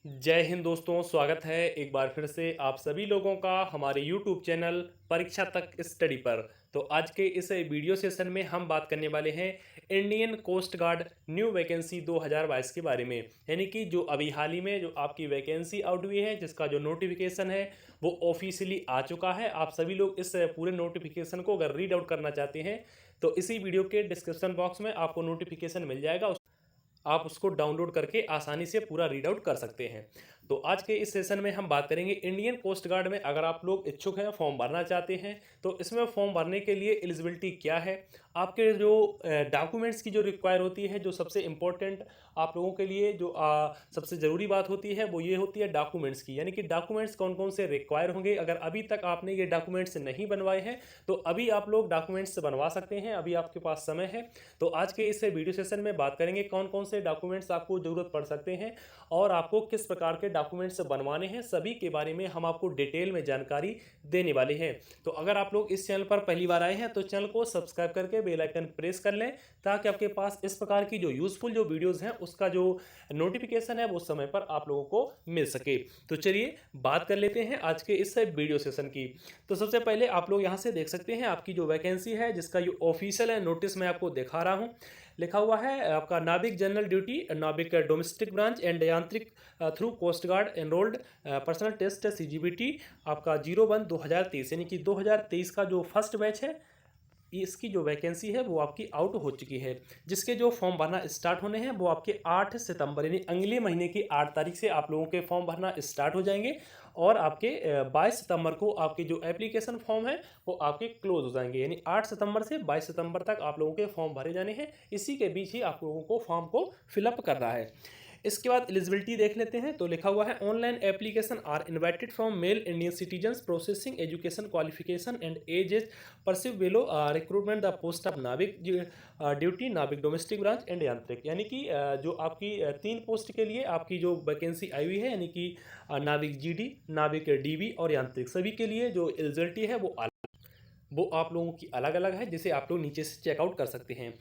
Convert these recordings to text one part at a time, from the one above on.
जय हिंद दोस्तों, स्वागत है एक बार फिर से आप सभी लोगों का हमारे YouTube चैनल परीक्षा तक स्टडी पर। तो आज के इस वीडियो सेशन में हम बात करने वाले हैं Indian coast guard new vacancy 2022 के बारे में। यानी कि जो अभी हाल ही में जो आपकी वैकेंसी आउट हुई है, जिसका जो नोटिफिकेशन है वो ऑफिशियली आ चुका है। आप सभी लोग इस पूरे नोटिफिकेशन को अगर रीड आउट करना चाहते हैं तो इसी वीडियो के डिस्क्रिप्शन बॉक्स में आपको नोटिफिकेशन मिल जाएगा। आप उसको डाउनलोड करके आसानी से पूरा रीड आउट कर सकते हैं। तो आज के इस सेशन में हम बात करेंगे इंडियन कोस्ट गार्ड में अगर आप लोग इच्छुक हैं, फॉर्म भरना चाहते हैं, तो इसमें फॉर्म भरने के लिए एलिजिबिलिटी क्या है, आपके जो डॉक्यूमेंट्स की जो रिक्वायर होती है, जो सबसे इम्पोर्टेंट आप लोगों के लिए जो सबसे ज़रूरी बात होती है वो ये होती है डॉक्यूमेंट्स की। यानी कि डॉक्यूमेंट्स कौन कौन से रिक्वायर होंगे। अगर अभी तक आपने ये डॉक्यूमेंट्स नहीं बनवाए हैं तो अभी आप लोग डॉक्यूमेंट्स बनवा सकते हैं, अभी आपके पास समय है। तो आज के इस वीडियो सेशन में बात करेंगे कौन कौन से डॉक्यूमेंट्स आपको ज़रूरत पड़ सकते हैं और आपको किस प्रकार के डॉक्यूमेंट्स बनवाने हैं, सभी के बारे में हम आपको डिटेल में जानकारी देने वाले हैं। तो अगर आप लोग इस चैनल पर पहली बार आए हैं तो चैनल को सब्सक्राइब करके बेल आइकन प्रेस कर लें, ताकि आपके पास इस प्रकार की जो यूज़फुल जो वीडियोज़ हैं उसका जो नोटिफिकेशन है वो समय पर आप लोगों को मिल सके। तो चलिए बात कर लेते हैं आज के इस वीडियो सेशन की। तो सबसे पहले आप लोग यहाँ से देख सकते हैं आपकी जो वैकेंसी है, जिसका जो ऑफिशियल है नोटिस मैं आपको दिखा रहा हूँ। लिखा हुआ है आपका Navik general duty, Navik domestic branch and Yantrik through coast guard enrolled personnel test CGBT आपका 01/2023, यानी कि 2023 का जो फर्स्ट बैच है इसकी जो वैकेंसी है वो आपकी आउट हो चुकी है। जिसके जो फॉर्म भरना स्टार्ट होने हैं वो आपके 8 सितंबर यानी अगले महीने की 8 तारीख से आप लोगों के फॉर्म भरना स्टार्ट हो जाएंगे और आपके 22 सितंबर को आपके जो एप्लीकेशन फॉर्म है वो आपके क्लोज हो जाएंगे। यानी 8 सितंबर से 22 सितंबर तक आप लोगों के फॉर्म भरे जाने हैं। इसी के बीच ही आप लोगों को फॉर्म को फिलअप करना है। इसके बाद एलिजिबिलिटी देख लेते हैं। तो लिखा हुआ है online application are invited from male Indian citizens processing education qualification and age is perceive below recruitment the post of Navik duty, Navik domestic branch and Yantrik. यानी कि जो आपकी 3 पोस्ट के लिए आपकी जो वैकेंसी आई हुई है, यानी कि नाविक GD, नाविक DB और यांत्रिक, सभी के लिए जो एलिजिबिलिटी है वो आप लोगों की अलग अलग है, जिसे आप लोग नीचे से चेकआउट कर सकते हैं।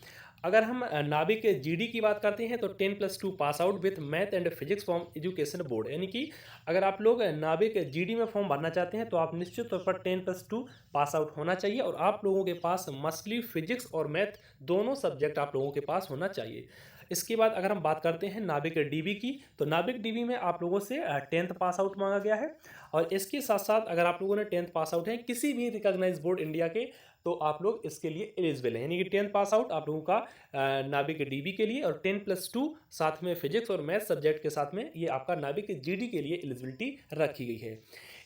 अगर हम नाविक GD की बात करते हैं तो 10+2 pass out with math and physics from education board. यानी कि अगर आप लोग नाविक GD में फॉर्म भरना चाहते हैं तो आप निश्चित तौर पर 10+2 पास आउट होना चाहिए और आप लोगों के पास मस्टली फिजिक्स और मैथ दोनों सब्जेक्ट आप लोगों के पास होना चाहिए। इसके बाद अगर हम बात करते हैं नाविक DB की, तो नाविक DB में आप लोगों से 10th पास आउट मांगा गया है। और इसके साथ साथ अगर आप लोगों ने 10th पास आउट है किसी भी रिकॉग्नाइज बोर्ड इंडिया के, तो आप लोग इसके लिए एलिजिबल हैं। यानी कि 10th पास आउट आप लोगों का नाविक DB के लिए और 10+2 साथ में फिजिक्स और मैथ सब्जेक्ट के साथ में ये आपका नाविक GD के लिए एलिजिबिलिटी रखी गई है।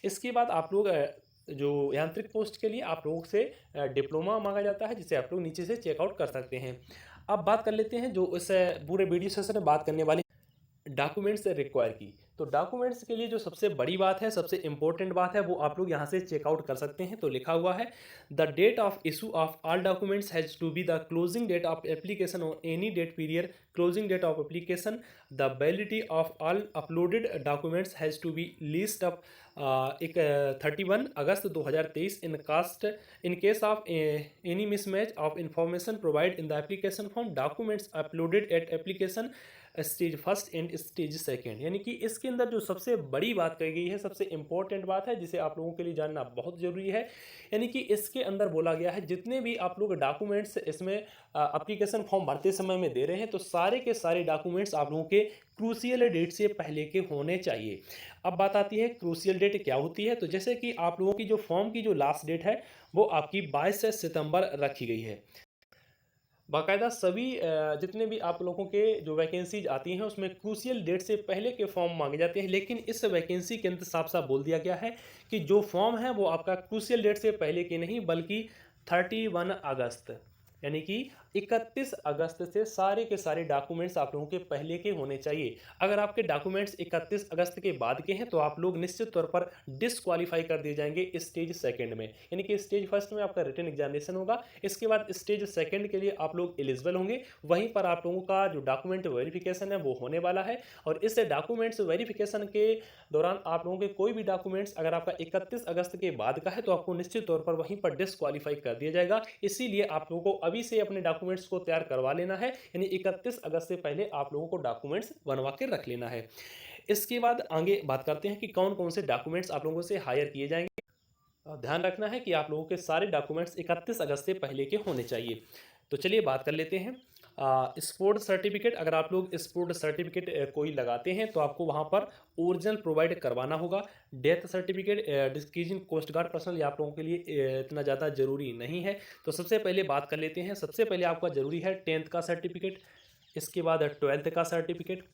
इसके बाद आप लोग जो यांत्रिक पोस्ट के लिए आप लोगों से डिप्लोमा मांगा जाता है, जिसे आप लोग नीचे से चेकआउट कर सकते हैं। अब बात कर लेते हैं जो इस पूरे वीडियो सेशन में बात करने वाले डॉक्यूमेंट्स रिक्वायर की। तो डॉक्यूमेंट्स के लिए जो सबसे बड़ी बात है, सबसे इंपॉर्टेंट बात है, वो आप लोग यहाँ से चेकआउट कर सकते हैं। तो लिखा हुआ है the date of issue of all documents has to be the closing date of application on any date period closing date of application. The validity of all uploaded documents has to be list of 31 August 2023 in case of any mismatch of information provide in the application form documents uploaded at application stage first and stage second. यानी कि इसके अंदर जो सबसे बड़ी बात कही गई है, सबसे इंपॉर्टेंट बात है, जिसे आप लोगों के लिए जानना बहुत ज़रूरी है। यानी कि इसके अंदर बोला गया है जितने भी आप लोग डॉक्यूमेंट्स इसमें एप्लीकेशन फॉर्म भरते समय में दे रहे हैं, तो सारे के सारे डॉक्यूमेंट्स आप लोगों के क्रूशियल डेट से पहले के होने चाहिए। अब बात आती है क्रूशियल डेट क्या होती है। तो जैसे कि आप लोगों की जो फॉर्म की जो लास्ट डेट है वो आपकी 22 सितंबर रखी गई है। बाकायदा सभी जितने भी आप लोगों के जो वैकेंसीज आती हैं उसमें क्रूशियल डेट से पहले के फॉर्म मांगे जाते हैं, लेकिन इस वैकेंसी के अंदर साफ साफ बोल दिया गया है कि जो फॉर्म है वो आपका क्रूशियल डेट से पहले के नहीं बल्कि 31 अगस्त यानी कि 31 अगस्त से सारे के सारे डॉक्यूमेंट्स आप लोगों के पहले के होने चाहिए। अगर आपके डॉक्यूमेंट्स 31 अगस्त के बाद के हैं तो आप लोग निश्चित तौर पर डिसक्वालीफाई कर दिए जाएंगे स्टेज सेकंड में। यानी कि स्टेज फर्स्ट में आपका रिटन एग्जामिनेशन होगा, इसके बाद स्टेज सेकंड के लिए आप लोग एलिजिबल होंगे। वहीं पर आप लोगों का जो डॉक्यूमेंट वेरिफिकेशन है वो होने वाला है और इस डॉक्यूमेंट्स वेरिफिकेशन के दौरान आप लोगों के कोई भी डॉक्यूमेंट्स अगर आपका 31 अगस्त के बाद का है तो आपको निश्चित तौर पर वहीं पर डिसक्वालीफाई कर दिया जाएगा। इसीलिए आप लोगों को अभी से अपने डॉक्यूमेंट्स को तैयार करवा लेना है, यानी 31 अगस्त से पहले आप लोगों को डॉक्यूमेंट्स बनवा के रख लेना है। इसके बाद आगे बात करते हैं कि कौन कौन से डॉक्यूमेंट्स आप लोगों से हायर किए जाएंगे। ध्यान रखना है कि आप लोगों के सारे डॉक्यूमेंट्स 31 अगस्त से पहले के होने चाहिए। तो चलिए बात कर लेते हैं। स्पोर्ट सर्टिफिकेट, अगर आप लोग स्पोर्ट सर्टिफिकेट कोई लगाते हैं तो आपको वहाँ पर ओरिजिनल प्रोवाइड करवाना होगा। Death certificate discharging coast guard personnel, ये आप लोगों के लिए इतना ज़्यादा ज़रूरी नहीं है। तो सबसे पहले बात कर लेते हैं। सबसे पहले आपका ज़रूरी है 10th का सर्टिफिकेट, इसके बाद 12th का सर्टिफिकेट,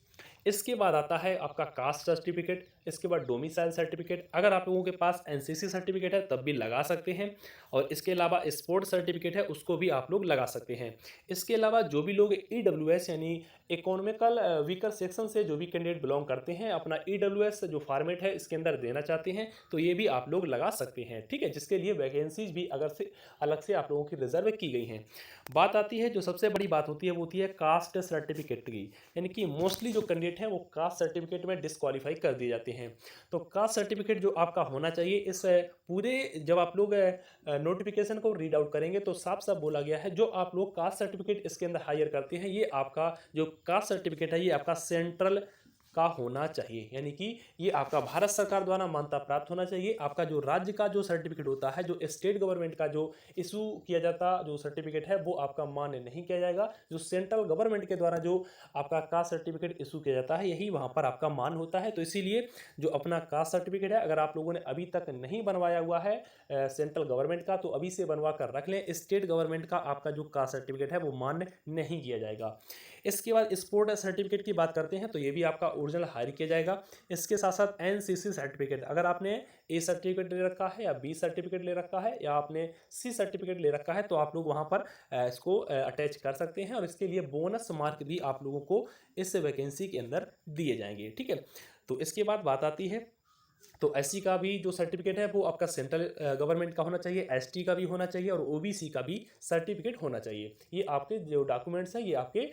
इसके बाद आता है आपका कास्ट सर्टिफिकेट, इसके बाद डोमिसाइल सर्टिफिकेट। अगर आप लोगों के पास एनसीसी सर्टिफिकेट है तब भी लगा सकते हैं, और इसके अलावा स्पोर्ट सर्टिफिकेट है उसको भी आप लोग लगा सकते हैं। इसके अलावा जो भी लोग ईडब्ल्यूएस यानी इकोनॉमिकल वीकर सेक्शन से जो भी कैंडिडेट बिलोंग करते हैं, अपना ईडब्ल्यूएस जो फॉर्मेट है इसके अंदर देना चाहते हैं तो ये भी आप लोग लगा सकते हैं, ठीक है, जिसके लिए वैकेंसीज भी अगर से अलग से आप लोगों की रिजर्व की गई हैं। बात आती है, जो सबसे बड़ी बात होती है वो होती है कास्ट सर्टिफिकेट की, यानी कि मोस्टली जो कैंडिडेट हैं वो कास्ट सर्टिफिकेट में डिस्क्वालीफाई कर दिए जाते हैं। तो कास्ट सर्टिफिकेट जो आपका होना चाहिए, इस पूरे जब आप लोग नोटिफिकेशन को रीड आउट करेंगे तो साफ साफ बोला गया है, जो आप लोग कास्ट सर्टिफिकेट इसके अंदर हायर करते हैं, ये आपका जो कास्ट सर्टिफिकेट है ये आपका सेंट्रल का होना चाहिए, यानी कि ये आपका भारत सरकार द्वारा मान्यता प्राप्त होना चाहिए। आपका जो राज्य का जो सर्टिफिकेट होता है, जो स्टेट गवर्नमेंट का जो इशू किया जाता जो सर्टिफिकेट है वो आपका मान्य नहीं किया जाएगा। जो सेंट्रल गवर्नमेंट के द्वारा जो आपका कास्ट सर्टिफिकेट इशू किया जाता है यही वहाँ पर आपका मान होता है। तो इसीलिए जो अपना कास्ट सर्टिफिकेट है, अगर आप लोगों ने अभी तक नहीं बनवाया हुआ है सेंट्रल गवर्नमेंट का, तो अभी से बनवा कर रख लें। स्टेट गवर्नमेंट का आपका जो कास्ट सर्टिफिकेट है वो मान्य नहीं किया जाएगा। इसके बाद स्पोर्ट सर्टिफिकेट की बात करते हैं तो ये भी आपका ओरिजिनल हायर किया जाएगा। इसके साथ साथ एनसीसी सर्टिफिकेट, अगर आपने ए सर्टिफिकेट ले रखा है या बी सर्टिफिकेट ले रखा है या आपने सी सर्टिफिकेट ले रखा है तो आप लोग वहाँ पर इसको अटैच कर सकते हैं, और इसके लिए बोनस मार्क भी आप लोगों को इस वैकेंसी के अंदर दिए जाएंगे, ठीक है। तो इसके बाद बात आती है, तो एससी का भी जो सर्टिफिकेट है वो आपका सेंट्रल गवर्नमेंट का होना चाहिए, एसटी का भी होना चाहिए और ओबीसी का भी सर्टिफिकेट होना चाहिए। ये आपके जो डॉक्यूमेंट्स हैं ये आपके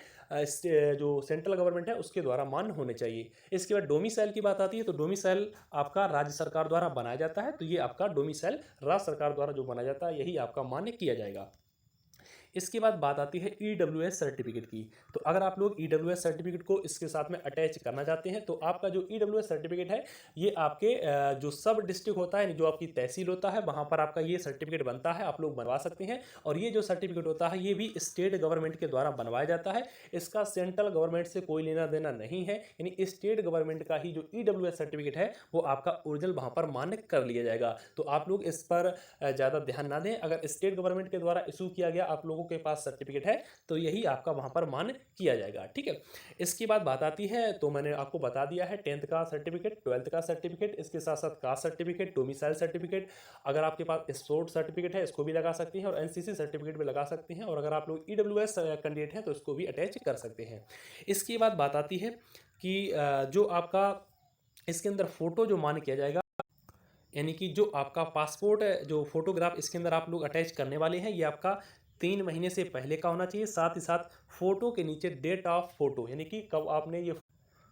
जो सेंट्रल गवर्नमेंट है उसके द्वारा मान्य होने चाहिए। इसके बाद डोमिसाइल की बात आती है, तो डोमिसाइल आपका राज्य सरकार द्वारा बनाया जाता है, तो ये आपका डोमिसाइल राज्य सरकार द्वारा जो बनाया जाता है यही आपका मान्य किया जाएगा। इसके बाद बात आती है ईडब्ल्यूएस सर्टिफिकेट की। तो अगर आप लोग ईडब्ल्यूएस सर्टिफिकेट को इसके साथ में अटैच करना चाहते हैं तो आपका जो ईडब्ल्यूएस सर्टिफिकेट है ये आपके जो सब डिस्ट्रिक्ट होता है, जो आपकी तहसील होता है वहाँ पर आपका ये सर्टिफिकेट बनता है, आप लोग बनवा सकते हैं। और ये जो सर्टिफिकेट होता है ये भी स्टेट गवर्नमेंट के द्वारा बनवाया जाता है, इसका सेंट्रल गवर्नमेंट से कोई लेना देना नहीं है, यानी स्टेट गवर्नमेंट का ही जो ईडब्ल्यूएस सर्टिफिकेट है वो आपका ओरिजिनल वहाँ पर मान्य कर लिया जाएगा। तो आप लोग इस पर ज़्यादा ध्यान ना दें। अगर स्टेट गवर्नमेंट के द्वारा इशू किया गया आप लोगों के पास सर्टिफिकेट है तो यही आपका वहां पर मान्य किया जाएगा, ठीक है। इसके बाद बात आती है, तो मैंने आपको बता दिया है 10th का सर्टिफिकेट, 12th का सर्टिफिकेट, इसके साथ साथ कास्ट सर्टिफिकेट, डोमिसाइल सर्टिफिकेट। अगर आपके पास स्पोर्ट सर्टिफिकेट है इसको भी लगा सकते हैं और एनसीसी सर्टिफिकेट भी लगा सकते हैं, और अगर आप लोग ईडब्ल्यूएस कैंडिडेट हैं तो इसको भी अटैच कर सकते हैं। इसके बाद बात आती है कि जो आपका इसके अंदर फोटो जो मान्य किया जाएगा, यानी कि जो आपका पासपोर्ट जो फोटोग्राफ इसके अंदर आप लोग अटैच करने वाले हैं ये आपका 3 महीने से पहले का होना चाहिए। साथ ही साथ फोटो के नीचे डेट ऑफ फोटो, यानी कि कब आपने ये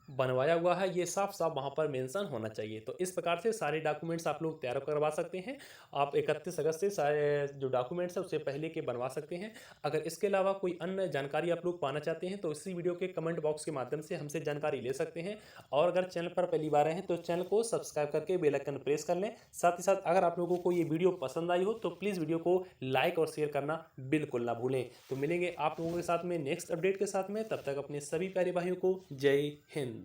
बनवाया हुआ है ये साफ साफ वहाँ पर मेंशन होना चाहिए। तो इस प्रकार से सारे डॉक्यूमेंट्स आप लोग तैयार करवा सकते हैं। आप 31 अगस्त से सारे जो डॉक्यूमेंट्स है उससे पहले के बनवा सकते हैं। अगर इसके अलावा कोई अन्य जानकारी आप लोग पाना चाहते हैं तो इसी वीडियो के कमेंट बॉक्स के माध्यम से हमसे जानकारी ले सकते हैं। और अगर चैनल पर पहली बार आए हैं तो चैनल को सब्सक्राइब करके बेल आइकन प्रेस कर लें। साथ ही साथ अगर आप लोगों को ये वीडियो पसंद आई हो तो प्लीज़ वीडियो को लाइक और शेयर करना बिल्कुल ना भूलें। तो मिलेंगे आप लोगों के साथ में नेक्स्ट अपडेट के साथ में, तब तक अपने सभी प्यारे भाइयों को जय हिंद।